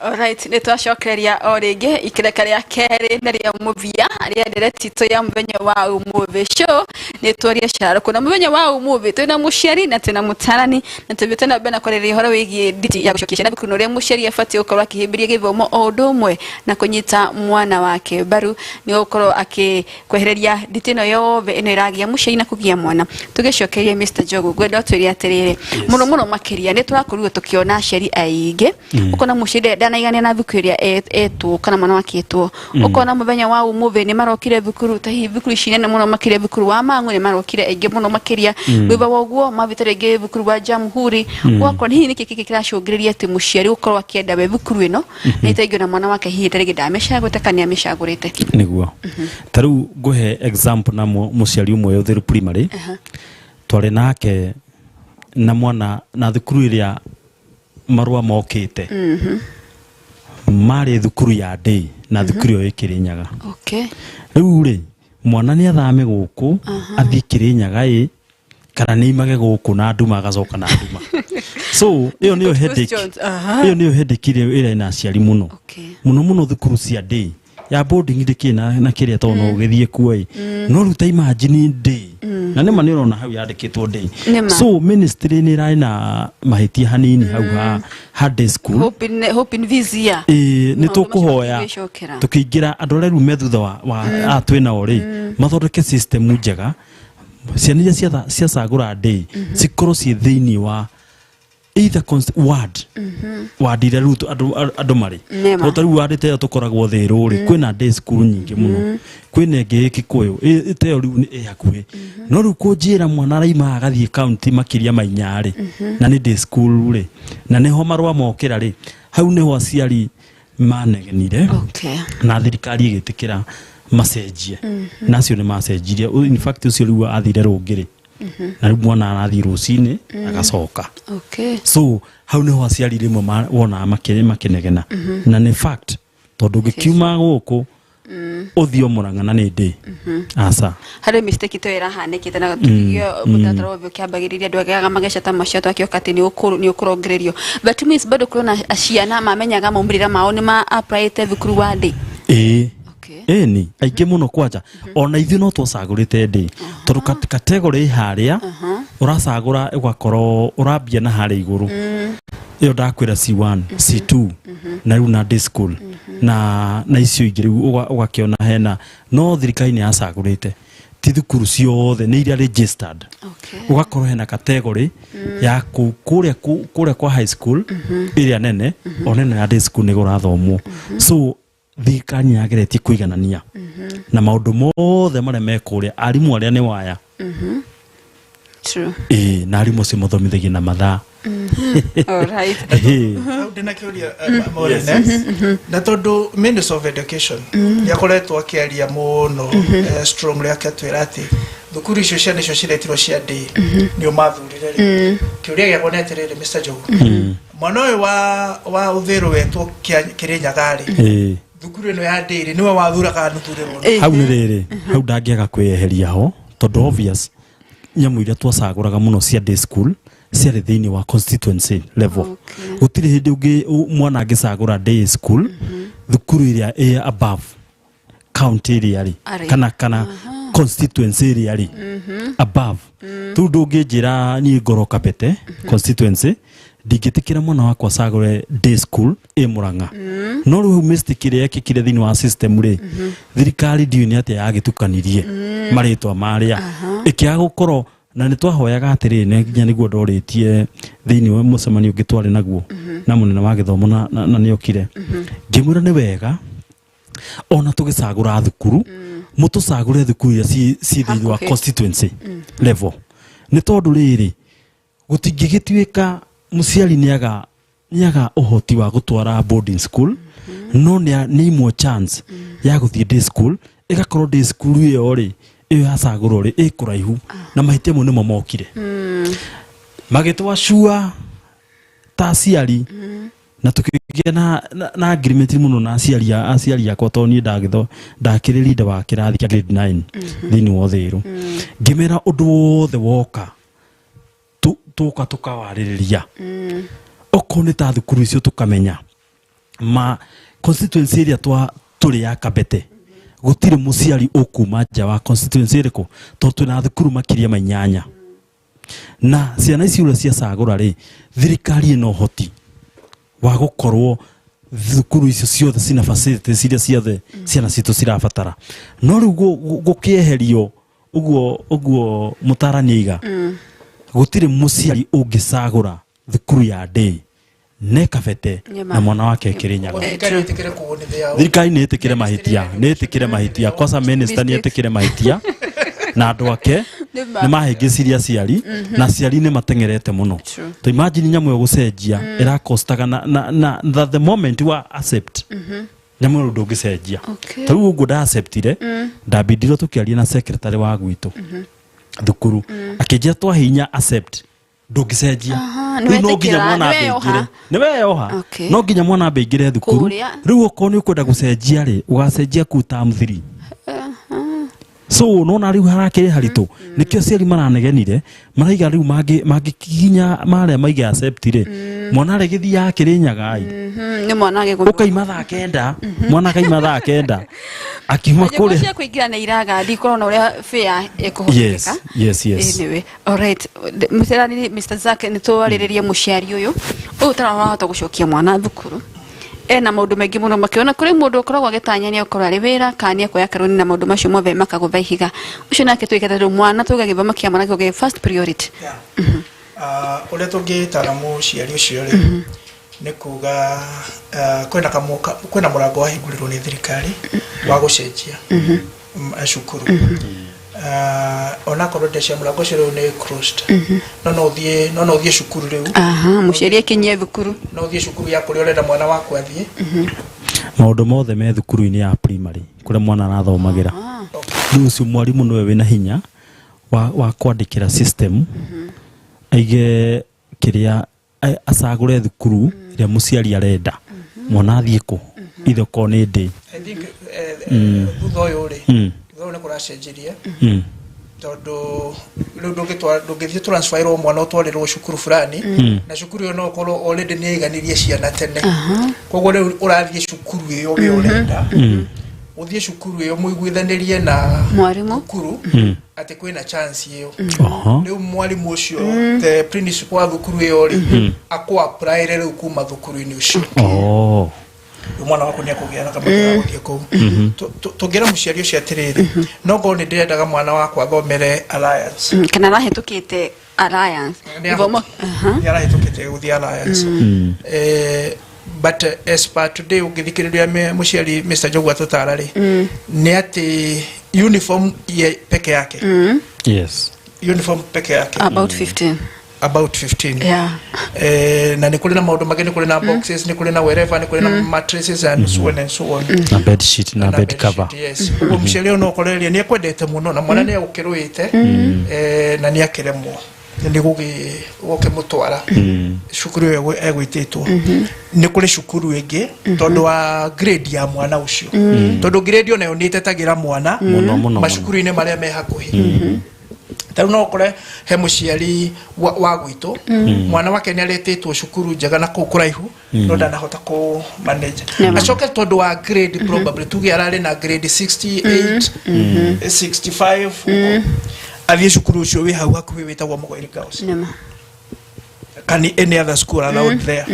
Alright, nitwacokereria o rĩngĩ ikereka rĩa kerĩ na rĩa mũthia rĩa nderetitũ ya mũthenya wa ũmũthĩ show nĩtwaria caro kuna mũthenya wa ũmũthĩ twĩna mũciari na twĩna mũtarani na tũbĩte na bena kwarĩrĩria ũhoro wĩgiĩ nditi ya gũcokia ciana thukuru ũrĩa mũciari abatie gũkorwo akĩhĩmbĩria gĩthomo o ũndũ ũmwe na kũnyita mwana wake mbaru nĩ gũkorwo akĩkwehereria nditi ĩno yothe ĩno ĩragia mũciari na kũgia mwana. Tũgĩcokerie Mr. Jogo ngwenda twĩre atĩrĩrĩ mũno makĩria nĩtũrakorirwo tũkĩona aciari aingĩ ũkona mũciari ndanaigania na thukuru ĩrĩa etwo kana mwana wake etwo ũkona mũthenya wa ũmũthĩ nĩ marokire thukuru ta hihi thukuru ici nene mũno makĩria thukuru wa Mang'u nĩ marokire aingĩ mũno makĩria thutha wa ũguo mabĩte rĩngĩ thukuru wa Jamhuri ũgakora hihi nĩkĩ kĩracũngĩrĩria atĩ mũciari gũkorwo akĩenda we thukuru ĩno na itaingĩ na mwana wake hihi rĩngĩ ndamecagũrĩte kana amecagũrĩte
nĩguo ta rĩu ngũhe example na mũciari ũmwe ũtheru primary twarĩ nake na mwana na thukuru ĩrĩa marũa mokĩte marĩ thukuru ya day na thukuru ĩyo Kĩrĩnyaga.
Okay.
Rĩu rĩ mwana nĩ athame gũkũ athiĩ Kĩrĩnyaga kana nĩ image gũkũ na nduma agacoka na nduma. So ĩyo nĩyo headache. Ĩyo nĩyo headache ĩrĩa ina aciari mũno. Mũno thukuru cia day ya boarding ndĩkĩna na kĩrĩa to no ũgĩthiĩ kuo no ruta imagine day na nĩma nĩ ũrona hau yandĩkĩtwo day. So ministry nĩ ĩrarĩ na mahĩtia hanini hau ha day school
hope in visia
nĩ tũkũhoya tũkĩingĩra andũ arĩa rĩu me thutha wa twĩna orĩ mathondeke system njega ciana iria ciacagũra day cikorwo ciĩ thĩinĩ wa either ward iria rĩu andũ marĩ tondũ rĩu ward ĩyo tũkoragwo thĩrũ rĩ kwĩna day school nyingĩ mũno kwĩna ĩngĩ Kikuyu ĩteyo rĩu ĩ hakuhĩ no rĩu kũnjĩra mwana araima agathiĩ county makĩria mainya rĩ na nĩ day school rĩ na nĩho marũa mokĩra rĩ hau nĩho aciari manegenire na thirikari ĩgĩtĩkĩra macenjie nacio nĩ macenjirie in fact ũcio rĩu athire rũngĩ na rĩu mwana arathiĩ rũcinĩ agacoka. So hau nĩho aciari rĩmwe wona makĩnegena na nĩ fact tondũ ngĩkiuma gũkũ uthio Murang'a na ni ndi asa
hari mistake to irahanekite na tugio mutatara wobyo kiambagiriria andu agaga magesha ta macio twakioka ati ni ukurongererio but means bado kuna aciana mamenyaga maumbrira mao ni ma applyte thukuru wa ndi
ni aingĩ mũno kwanja ona ithuĩ no twacagũrĩte ndĩ tondũ kategori haria uracagũra ũgakorwo urambia na harĩa igũrũ iyo ndakwĩra C1 C2 na rĩu na day school na icio ingĩ rĩu ũgakĩona hena no thirikari nĩ yacagũrĩte ti thukuru ciothe nĩ iria registered ugakorwo hena kategori ya kũrĩa kwa high school ĩrĩa nene onene ya day school nĩ gũrathomwo so thirikari nĩ yageretie kũiganania na maũndũ mothe marĩa mekũrĩa arimũ arĩa nĩ waya
true
na arimũ cio mathomithagia na mathaa
all right
ndina kiuria na tondu Minister of Education yakoretwo akiaria muno strongly akatwira ati thukuru icio cia nicio ciretirwo cia ndi ni umathurire kiuria gya koneterere Mr. Jogu mwana uyu wa uthiru wetwo Kirinyaga thukuru ino ya ndi niwe wathuraga nuthurirwo
hau nĩ rĩrĩ hau ndangĩaga kwĩyeheria ho tondu obvious nyamu iria twacagũraga muno cia day school ciarĩ thĩinĩ wa constituency level gũtirĩ hĩndĩ ũngĩ mwana angĩcagũra day school thukuru iria ĩ above county area kana constituency area above tu ndũngĩnjĩra niĩ Ngoro Kabete constituency ndingĩtĩkĩra mwana wakwa acagũre day school ĩ Murang'a no rĩu mistake ĩrĩa yekĩkire thĩinĩ wa system rĩ thirikari ndiũĩ nĩ atĩa yagĩtukanirie marĩtwa marĩa ĩkĩaga gũkorwo na nĩ twahoyaga atĩrĩ nginya nĩguo ndorĩtie thĩinĩ wa mũcemanio ũngĩ twarĩ naguo na mũnene wa gĩthomo na nĩokire ngĩmwĩra nĩ wega ona tũgĩcagũra thukuru mũtũcagũre thukuru iria ciĩ thĩinĩ wa constituency level nĩ tondũ rĩrĩ gũtingĩgĩtuĩka mũciari nĩaga ũhoti wa gũtwara boarding school no nĩ imwe chance ya gũthiĩ day school ĩgakorwo day school ĩyo rĩ iyo yacagũrwo rĩ ĩ kũraihu na mahĩtia mo nĩmo mokire magĩtwa cua ta aciari na tũkĩgĩa na agreement mũno na aciari akwa tondũ niĩ ndakĩrĩ leader wa kĩrathi kĩa grade 9 thĩinĩ wa Ũthĩĩro ngĩmera ũndũ wothe woka tũkawarĩrĩria okorwo nĩ ta thukuru icio tũkamenya ma constituency ĩrĩa tũrĩ ya Kabete gũtirĩ mũciari ũkuma nja wa constituency ĩrĩkũ tondũ twĩna thukuru makĩria ma 8 na ciana ici ũrĩa ciacagũra rĩ thirikari ĩna ũhoti wa gũkorwo thukuru icio ciothe cina facilities iria ciothe ciana citũ cirabatara no rĩu gũkĩeherio ũguo mũtarani aiga gũtirĩ mũciari ũngĩcagũra thukuru ya day ne Kabete na mwana wake Kirinyaga thirikari nĩ ĩtĩkĩre mahĩtia kosa minister nĩ ĩtĩkĩre mahĩtia na andũ ake nĩ mahĩngĩciria aciari na aciari nĩ mateng'erete mũno to imagine nyamũ ĩyo gũcenjia ĩrakostaga na the moment wa accept nyamũ ĩyo ndũngĩcenjia ta rĩu ũguo ndaacceptire ndambindirwo tũkĩaria na secretary wa gwitũ thukuru akĩnjĩra twahinya accept ndũngĩcenjia no nginya mwana abeingire nĩ weyoha no nginya mwana abeingire thukuru rĩu okorwo nĩ ũkwenda gũcenjia rĩ ũgacenjia ku term 3 so nona rĩu harakĩrĩ haritũ nĩkĩo ciari maranegenire maraiga rĩu mangĩkinya marĩa maiga accept rĩ mwana arĩgĩthiaga Kirinyaga
nĩ mwana agĩgũrũ
ũkaima thaa 9 mwana akaima thaa 9 akiuma kũrĩa
cia kũingĩra nĩ iragathi korwo na ũrĩa fare ĩkũhũthĩka
yes
anyway all right Mr. Zack nĩ twarĩrĩrie mũciari ũyũ ũtarahota gũcokia mwana thukuru ena maũndũ maingĩ mũno makĩona kũrĩ mũndũ ũkoragwo agĩtanyania ũkorwo arĩ wĩra kana kwa karoni na maũndũ macio mothe makagũtha ihiga ũcio nake twĩkĩte mwana tũgagĩthoma kĩa mwana kĩoge first priority
ũrĩa tũngĩtara mũciari ũcio rĩ nĩ kuga kwĩna mũrango wahingũrĩrwo nĩ thirikari wa gũcenjia cukuru ona korwo ndecia mũrango ũcio rĩu nĩ closed no ũthiĩ cukuru rĩu
mũciari akinyie thukuru
no ũthiĩ cukuru ya kũrĩa ũrenda mwana waku athiĩ
maũndũ mothe me thukuru-inĩ ya primary kũrĩa mwana arathomagĩra rĩu ũcio mwarimũ nĩwe wĩna hinya wa kwandĩkĩra system aige kĩrĩa acagũre thukuru ĩrĩa mũciari arenda mwana athiĩ kũ ithoko nĩ ndĩ
I think thutha ũyũ rĩ thutha nĩ kũracenjirie tondu ndũngĩthiĩ transferwo mwana ũtwarĩrwo cukuru fulani na cukuru ĩyo no ũkorwo already nĩ aiganirie ciana tene koguo rĩu ũrathiĩ cukuru ĩyo we ũrenda uthie cukuru ĩyo mũiguithanĩrie na
mwarimu
cukuru atĩ kwĩna chance ĩyo rĩu mwarimu ũcio the principal wa thukuru ĩyo rĩ akũ-apply rĩu kuma thukuru-inĩ ũcio mwana wako nĩakũgĩa na kamũtĩ gũthiĩ kũu tũngĩra mũciari ũcio atĩrĩrĩ no ngorwo nĩ ndĩrendaga mwana wakwa athomere Alliance
kana arahĩtũkĩte Alliance
gĩthomo nĩarahĩtũkĩte gũthiĩ Alliance but as per today ũngĩthikĩrĩria mũciari Mr. Njogu atũtara rĩ nĩ atĩ uniform peke yake
yes
uniform peke yake
about 15
yeah na nĩ kũrĩ na maũndũ mangĩ nĩ kũrĩ na boxes nĩ kũrĩ na wherever nĩ kũrĩ na mattresses and so on and so on
na bed sheet na bed cover
yes ũguo mũciari ũyũ no ũkoreria nĩ ekwendete mũno na mwana nĩ agũkĩrũĩte na nĩ akĩremwo nĩ gũkĩmũtwara cukuru ĩyo egwĩtĩtwo nĩ kũrĩ cukuru ĩngĩ tondũ wa grade ya mwana ũcio tondũ grade yo nayo nĩ ĩtetagĩra mwana macukuru-inĩ marĩa me hakuhĩ tarĩu no ũkore he mũciari wa gwitũ mwana wake nĩ aretĩtwo cukuru njega na kũu kũraihu no ndanahota kũ manage acoke tondũ wa grade probably tuge ararĩ na grade 68 65 athiĩ cukuru ũcio wĩ hau hakuhĩ wĩtagwo Mũgoiri Girls can any other school allowed there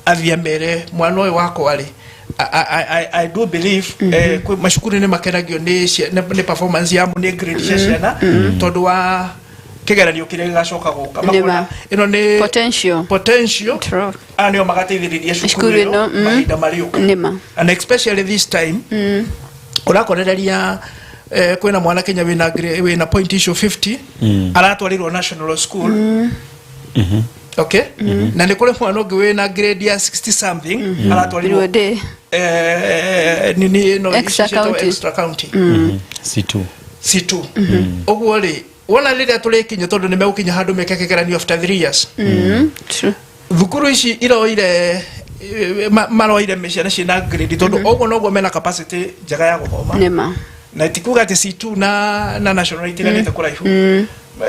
athiĩ mere mwana ũyũ wakwa rĩ I do believe macukuru nĩ makenagio nĩ performance ya nĩ grade cia ciana tondũ wa kĩgeranio kĩrĩa gĩgacoka gũka makona ĩno nĩ potential anio magateithĩrĩria cukuru ĩno mahinda marĩũka and especially this time ũrakorereria kwĩna mwana Kenya wĩna point issue 50 aratwarirwo national school okay na nĩ kũrĩ mwana ũngĩ wĩna grade ya 60 something aratwarirwo nini no extra county C2 ũguo rĩ wona rĩrĩa tũrĩkinya tondũ nĩ megũkinya handũ meke kĩgeranio after 3 years thukuru ici iroire maroire mĩciana ciĩna grade tondũ ũguo noguo mena capacity njega ya gũthoma na tikuga atĩ C2 na national itiganĩte kũraihu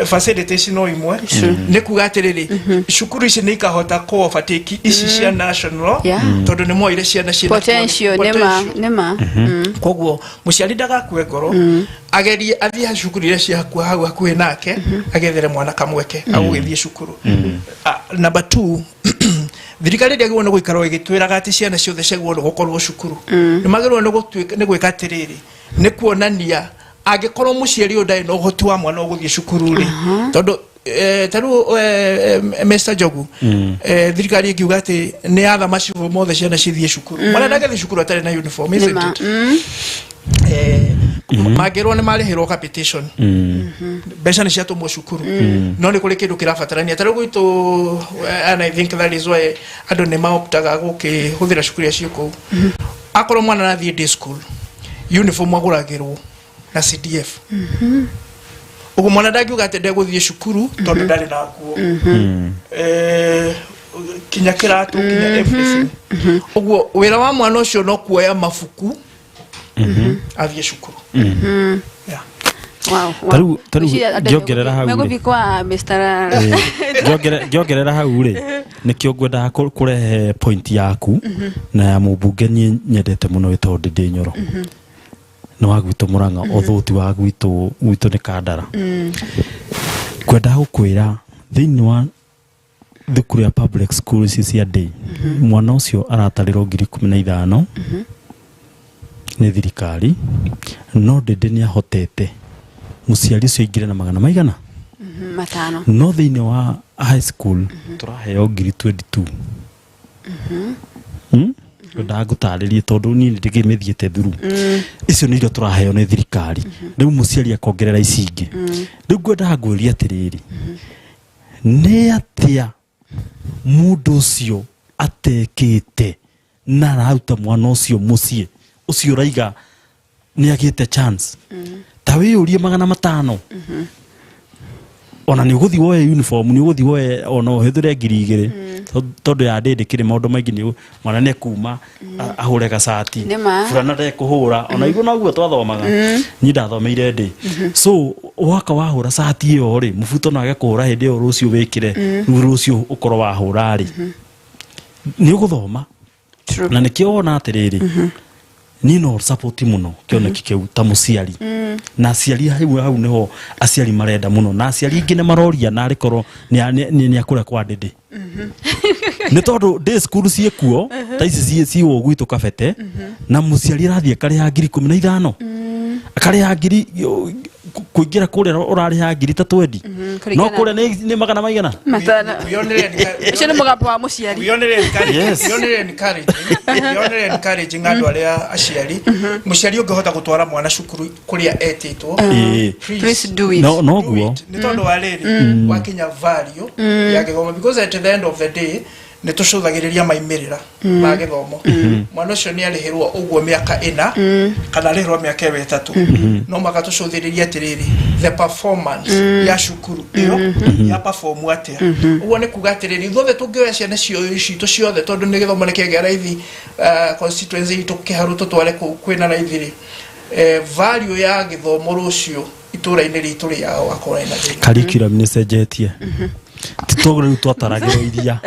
facilities no imwe nĩ kuga atĩrĩrĩ cukuru ici nĩ ikahota co-overtake ici cia national tondũ nĩ moire ciana ciĩna
potential nĩma
koguo mũciari ndagakue ngoro agerie athiĩ cukuru iria cia hau hakuhĩ nake agethere mwana kamweke agũgĩthiĩ cukuru number 2 thirikari ndĩagĩrĩirwo nĩ gũikara ĩgĩtwĩraga atĩ ciana ciothe ciagĩrĩirwo nĩ gũkorwo cukuru nĩ magĩrĩirwo nĩ gwĩka atĩrĩrĩ nĩ kuonania angĩkorwo mũciari ũyũ ndarĩ na ũhoti wa mwana gũthiĩ cukuru rĩ tondũ tarĩu Mr. Njogu thirikari ĩkiuga atĩ nĩ yatha macibo mothe ciana cithiĩ cukuru mwana ndagathiĩ cukuru atarĩ na uniform isn't it magĩrwo nĩ marĩhĩrwo capitation mbeca nĩ ciatũmwo cukuru no nĩ kũrĩ kĩndũ kĩrabatarania tarĩu gwitũ and I think that is why andũ nĩ maoptaga gũkĩhũthĩra cukuru icio kũu akorwo mwana arathiĩ day school uniform agũragĩrwo na CDF uguo mwana ndakiuga atĩ ndegũthiĩ cukuru tondũ ndarĩ na nguo kinya kĩratũ kinya everything uguo wĩra wa mwana ũcio no kuoya mabuku athiĩ cukuru
tarĩu ngĩongerera hau
megũthikwa Mr.
ngĩongerera hau rĩ nĩkĩo ngwendaga kũrehe point yaku na ya mũmbunge niĩ nyendete mũno wĩtagwo Ndindi Nyoro nĩ wa gwitũ Mũrang'a othũti wa gwitũ nĩ Kandara ngwendaga gũkwĩra thĩinĩ wa thukuru ya public school ici cia day mwana ũcio aratarĩrwo 15,000 nĩ thirikari no Ndindi nĩ ahotete mũciari ũcio aingĩre na magana maigana
matano
no thĩinĩ wa high school tũraheo 22,000 ndagũtarĩrie tondũ niĩ ndĩgĩmĩthiĩte thuru icio nĩ irio tũraheo nĩ thirikari rĩu mũciari akongerera ici ingĩ rĩu ngwendaga ngwĩria atĩrĩrĩ nĩ atĩa mũndũ ũcio atekĩte na araruta mwana ũcio mũciĩ ũcio ũraiga nĩ agĩte chance ta wĩyũrie 500 ona nĩ ũgũthiĩ woye uniform nĩ ũgũthiĩ woye ona ũhũthĩre 2,000 tondu ya ndindi kire maundu maingi ni mwana ne kuma ahure gacati fulana de kuhura ona iguna uguo twathomaga ni ndathomeire ndi so waka wahura cati iyo ri mubuto no age kuhura hindi iyo rucio wikire rucio ukoro wahura ri ni uguthoma na nikio wona atiriri ni no support muno kioneki kiu ta muciari na aciari hau niho aciari marenda muno na aciari ingi ne maroria na rikoro ni akura kwa ndindi ni tondu day school cie kuo ta ici cie ogwitu kabete na muciari rathie kare ya 15 kare ya kuingira kure urari ha 320 no kure ni magana maigana
matana icyo ni mugambo wa muciari
yonere encourage ngado aria aciari muciari ungehota gutwara mwana cukuru kuria etitwo
please do it
no guo
ni tondu wa riri wakinya value ya githomo because at the end of the day ne tucũthagĩrĩria maimirira ma gĩthomo mwana ũcio nĩ arĩhĩrwo ũguo mĩaka 4 kana arĩhĩrwo mĩaka 3 no magatucũthĩrĩria atĩrĩrĩ the performance ya cukuru ĩyo ya perform atĩa ũguo nĩ kuga atĩrĩrĩ ithuothe tũngĩoya ciana citũ ciothe tondũ nĩ gĩthomo nĩ kĩagĩa raithi constituency itũ kĩharũ tũtware kwĩna raithi value ya gĩthomo rũciũ itũra-inĩ ritũ rĩao akorwo ĩna thĩna
curriculum nĩ cenjetie titogore twataragiro iria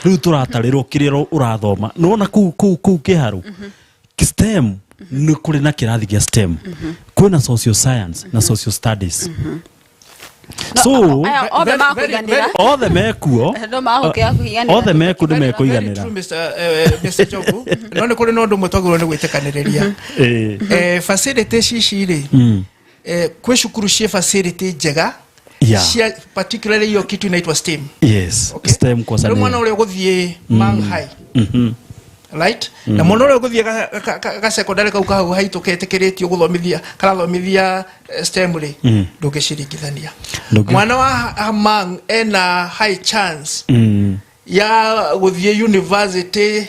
riu turatarirwo kiriro urathoma nona ku kiharu STEM ni kuri na kirathi gia STEM kwina social science na social studies so othe mekuo othe meku ni mekuiganira
Mr. Jogu no ni kuri no ndu mutogoro ni gwitekaniriria facilities ici ri kwi cukuru cie facility njega particularly your kitu inaitwa STEM
STEM kwa sana
mwana ule guthie Manghai right na mwana ule guthie ka secondary ka uka haituketekeretio guthomithia karathomithia STEM ri ndungicirigithania mwana wa Amang ena high chance ya guthie university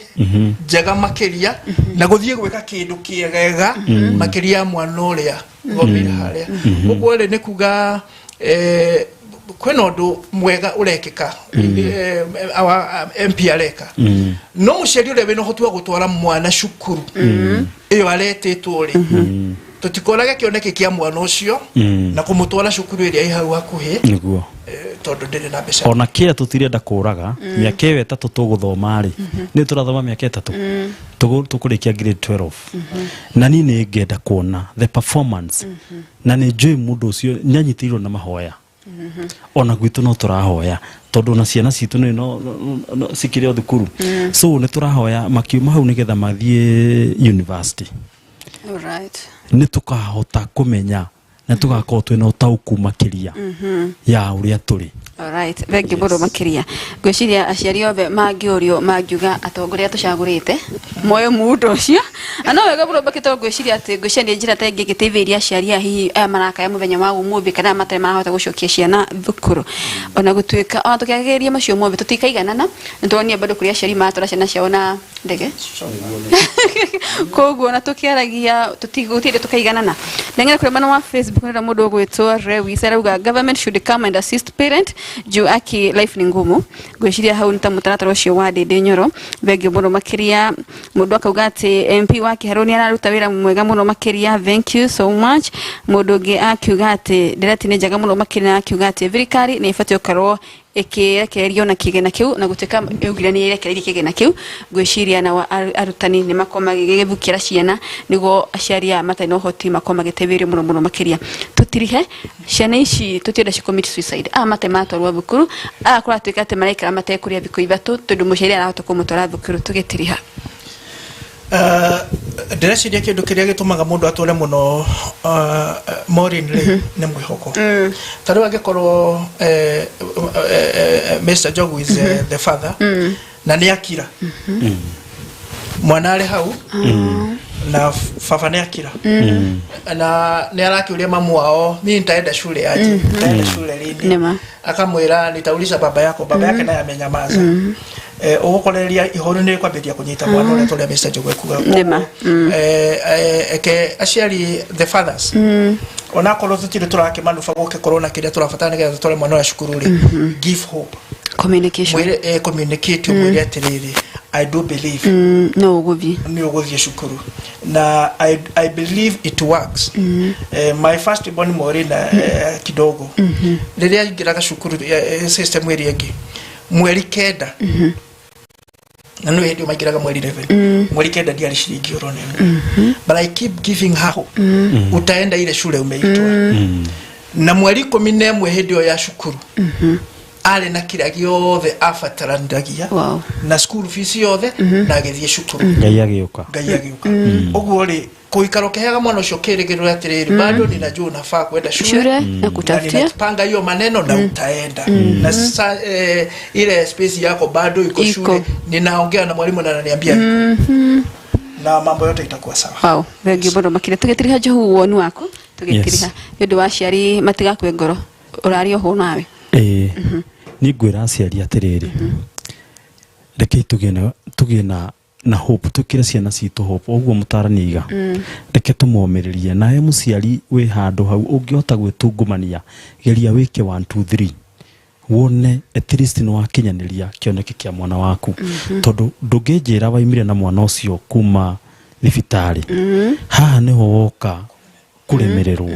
njega makiria na guthie gwika kindu kiegega makiria mwana uria thomira haria uguo ri ni kuga kwena undu mwega urekeka awa MP areka no muciari ule wino hotu wa gutwara mwana cukuru iyo aretetwo ri tutikoraga kioneke kia mwana ucio na kumutwara cukuru iria ihau hakuhi
niguo
tondu ndiri na mbeca
ona kia tutirenda kuraga miaka 3 tuguthoma ri ni turathoma miaka 3 tukurikia grade 12 na ni ngenda kuona the performance na ni joy mundu ucio nyanyitirwo na mahoya ona gwitu no turahoya tondu na ciana citu no sikire thukuru so ni turahoya makiuma hau nigetha mathie university
alright
ni tukahota kumenya na tugakorwo twina utauku makiria ya uria turi
alright vengi boro makiria gwiciria aciari othe mangiurio mangiuga atongoria tucagurite moyo mundu ucio ana wega boro bakito gwiciria ati gwicania njira ta ingi giteithiria aciari hihi maraka ya muthenya wa umumbi kana matare marahota gucokia ciana thukuru ona gutuika ona tukiageria macio mothe tutikaiganana ntuonia bado kuria aciari matura ciana ciao na ndege koguo na tukiaragia tutigutire tukaiganana ndengera kuri mano wa Facebook na mundu gwitwa Rewi sarauga government should come and assist parent juu aki life ni ngumu gwiciria hau ntamutaratara ucio wa Ndindi Nyoro vengi muno makiria mundu akauga ati MP wa Kiharuni araruta wira mwega muno makiria thank you so much mundu ngi akiuga ati ndirati ni njaga muno makiria akiuga ati thirikari ni ifatio karo ekerekererio na kigena kiu na guteka eugirania irekereria kigena kiu gwiciria na arutani ni makoma gigithukira ciana nigo aciaria matai no hoti makoma giteberio muno makiria tutirihe ciana ici tutienda ci commit suicide matai matwarwa thukuru akora tuika ati maraikara matai kuria thikũ 3 tondu muciari arahota kumutwara thukuru tugitiriha
ndĩreciria kĩndũ kĩrĩa gĩtũmaga mũndũ atũre mũno morinly nĩ mwĩhoko ta rĩu angĩkorwo Mr. Jogu is the father na nĩ akira mwana arĩ hau na baba nĩ akira na nĩ arakĩũria mamu wao mimi nitaenda shule aje nitaenda shule lini akamwĩra nitauliza baba yake naye amenyamaza ugukoreria ihoru ni kwambiria kunyita mwana ule tole Mr. Jogu kuga eke aciari the fathers ona korwo tutire turake manufa guke corona kiria turabatana getha tole mwana wa cukuru ri give hope communicate mwere atiriri I do believe
no gobi
ni ogothie cukuru na I believe it works. My first born Morina kidogo riria ingiraga cukuru system iri ingi mweri kenda na no hindi magiraga mweri 11 mweri kenda ndiari shiringi urone but I keep giving her hope utaenda ile shule umeitwa na mweri 11 hindi ya cukuru ale na kira giothe afatarandagia na school fees yothe na githie cukuru
ngai agiuka
oguo ri kuikaro kehaga mwana ucio kirigirira atiriri bado ninajua unafaa kwenda shule
na kutafutia
panga hiyo maneno na utaenda na sasa ile space yako bado iko shule ninaongea na mwalimu na ananiambia na mambo yote itakuwa sawa.
Wengi bodo makire tugetiriha johu wonu wako tugetiriha yodo waciari matiga kwe ngoro urari ho nawe
ni gwira aciari atiriri reke tugena na hope tukire ciana citu hope oguo mutaraniga reke tumomiririe nae muciari we handu hau ungihota gwitungumania geria wike 1 2 3 wone at least no akinyaniria kioneke kia mwana waku tondu ndungijira waimire na mwana ucio kuma thibitari haha niho woka kuremererwo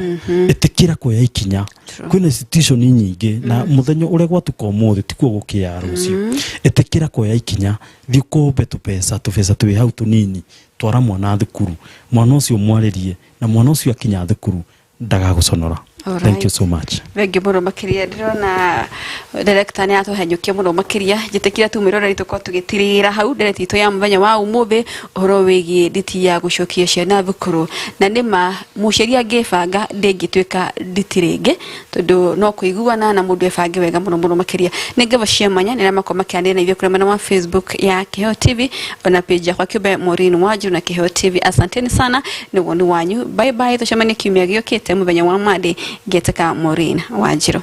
etikira kuya ikinya kwina institution nyingi na muthenyo ure gwatuka umuthi tikuo gukia rucio etikira kuya ikinya thikuo pesa tuwe hau tunini twara mwana thukuru mwana ucio mwaririe na mwana ucio akinya thukuru ndaga guconora. Thank you so much.
Wengi muno makiria ndirona director ni atuhenyukia muno makiria jitekira tumirora rituko tugitirira hau direct ito ya muthenya wa umuthi horo wigi nditi ya gucokia ciana thukuru na nima muciari angibanga ndingitwika nditiringe tondu no kuiguana na mundu ebange wega muno makiria ningeva ciamanya ni ramako makianira na ivyo kule mwana wa Facebook ya Kiheo TV ona page ya Kibe Maureen Wanjiru na Kiheo TV. Asanteni sana ni wonu wanyu, bye bye tucemane kiumia giokite muthenya wa Monday geteka Maureen Wanjiru.